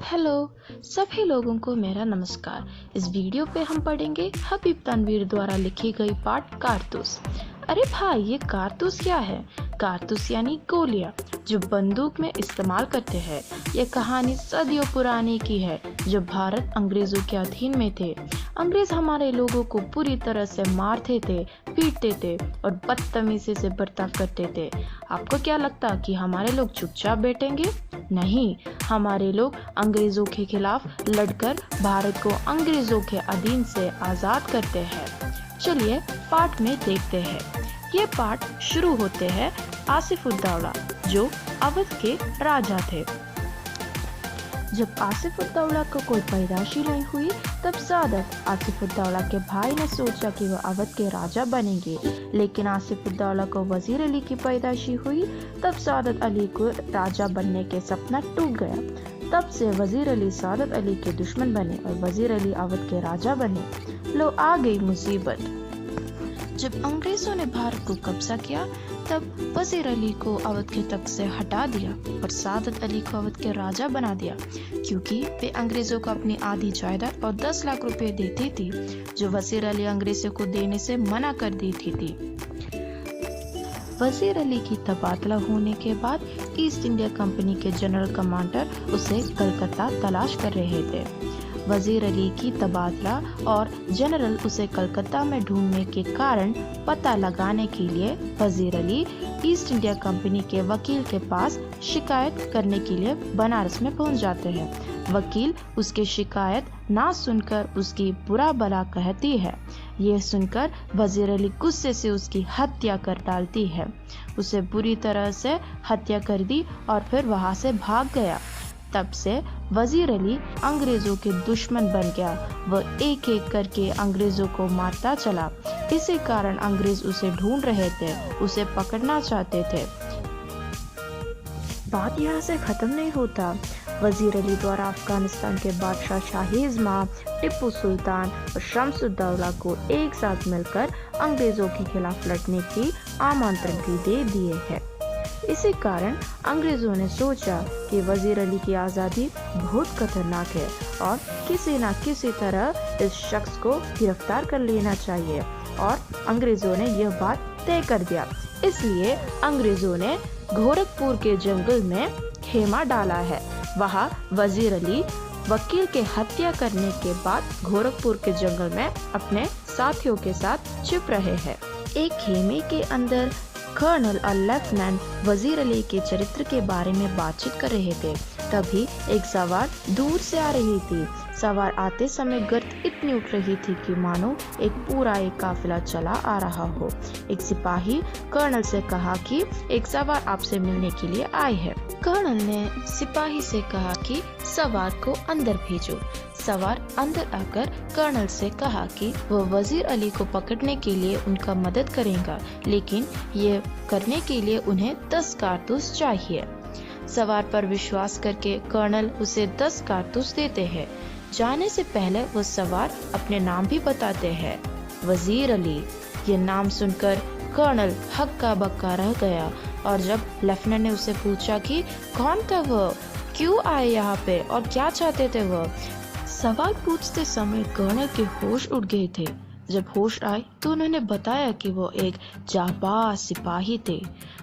Hello सभी लोगों को मेरा नमस्कार। इस वीडियो पे हम पढ़ेंगे हबीब तनवीर द्वारा लिखी गई पाठ कारतूस। अरे भाई, ये कारतूस क्या है? कारतूस यानी गोलियां जो बंदूक में इस्तेमाल करते हैं। यह कहानी सदियों पुरानी की है जब भारत अंग्रेजों के अधीन में थे। अंग्रेज हमारे लोगों को पूरी तरह से मारते थे, पीटते थे और बदतमीजी से बर्ताव करते थे। आपको क्या लगता कि हमारे लोग चुपचाप बैठेंगे? नहीं, हमारे लोग अंग्रेजों के खिलाफ लड़कर भारत को अंग्रेजों के अधीन से आजाद करते हैं। चलिए पाठ में देखते हैं। ये पाठ शुरू होते हैं आसिफउद्दौला जो अवध के राजा थे। जब आसिफउद्दौला को कोई पैदाशी नहीं हुई तब सादत आसिफउद्दौला के भाई ने सोचा कि वह अवध के राजा बनेंगे, लेकिन आसिफउद्दौला को वजीर अली की पैदाशी हुई तब सादत अली को राजा बनने के सपना टूट गया। तब से वजीर अली सादत अली के दुश्मन बने और वजीर अली अवध के राजा बने। लो आ गई मुसीबत। जब अंग्रेजों ने भारत को कब्जा किया तब वजीर अली को अवध के तख्त से हटा दिया और सादत अली को अवध के राजा बना दिया, क्योंकि वे अंग्रेजों को अपनी आधी जायदाद और 10 लाख रुपए देती थी जो वजीर अली अंग्रेजों को देने से मना कर देती थी। वजीर अली की तबादला होने के बाद ईस्ट इंडिया कंपनी के जनरल कमांडर उसे कलकत्ता तलाश कर रहे थे। वजीर अली की तबादला और जनरल उसे कलकत्ता में ढूंढने के कारण पता लगाने के लिए वजीर अली ईस्ट इंडिया कंपनी के वकील के पास शिकायत करने के लिए बनारस में पहुंच जाते हैं। वकील उसकी शिकायत ना सुनकर उसकी बुरा भला कहती है। यह सुनकर वजीर अली गुस्से से उसकी हत्या कर डालती है। उसे बुरी तरह से हत्या कर दी और फिर वहां से भाग गया। तब से वजीर अली अंग्रेजों के दुश्मन बन गया। वह एक एक करके अंग्रेजों को मारता चला। इसी कारण अंग्रेज उसे ढूंढ रहे थे, उसे पकड़ना चाहते थे। बात यहाँ से खत्म नहीं होता। वजीर अली द्वारा अफगानिस्तान के बादशाह शाहीजमा, टिप्पू सुल्तान और शम्सुद्दौला को एक साथ मिलकर अंग्रेजों के खिलाफ लड़ने की आमंत्रण भी दे दिए है। इसी कारण अंग्रेजों ने सोचा कि वजीर अली की आज़ादी बहुत खतरनाक है और किसी न किसी तरह इस शख्स को गिरफ्तार कर लेना चाहिए, और अंग्रेजों ने यह बात तय कर दिया। इसलिए अंग्रेजों ने गोरखपुर के जंगल में खेमा डाला है। वहाँ वजीर अली वकील के हत्या करने के बाद गोरखपुर के जंगल में अपने साथियों के साथ छिप रहे हैं। एक खेमे के अंदर कर्नल और लेफ्टिनेंट वजीर अली के चरित्र के बारे में बातचीत कर रहे थे। तभी एक सवार दूर से आ रही थी। सवार आते समय गर्द इतनी उठ रही थी कि मानो एक काफिला चला आ रहा हो। एक सिपाही कर्नल से कहा कि एक सवार आपसे मिलने के लिए आए हैं। कर्नल ने सिपाही से कहा कि सवार को अंदर भेजो। सवार अंदर आकर कर्नल से कहा कि वह वजीर अली को पकड़ने के लिए उनका मदद करेगा, लेकिन ये करने के लिए उन्हें 10 कारतूस चाहिए। सवार पर विश्वास करके कर्नल उसे 10 कारतूस देते हैं। जाने से पहले वो सवार अपने नाम भी बताते हैं, वजीर अली। ये नाम सुनकर कर्नल हक्का बक्का रह गया, और जब लेफ्टिनेंट ने उसे पूछा कि कौन था वह, क्यों आए यहाँ पे और क्या चाहते थे वह, सवाल पूछते समय कर्नल के होश उड़ गए थे। जब होश आए तो उन्होंने बताया कि वो एक जाबाज सिपाही थे।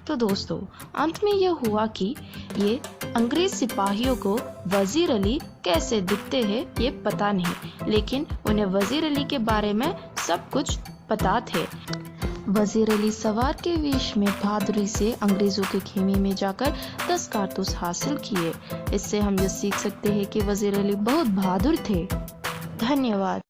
तो दोस्तों, अंत में यह हुआ कि ये अंग्रेज सिपाहियों को वजीर अली कैसे दिखते हैं ये पता नहीं, लेकिन उन्हें वजीर अली के बारे में सब कुछ पता थे। वजीर अली सवार के वेश में बहादुरी से अंग्रेजों के खेमे में जाकर 10 कारतूस हासिल किए। इससे हम ये सीख सकते हैं कि वजीर अली बहुत बहादुर थे। धन्यवाद।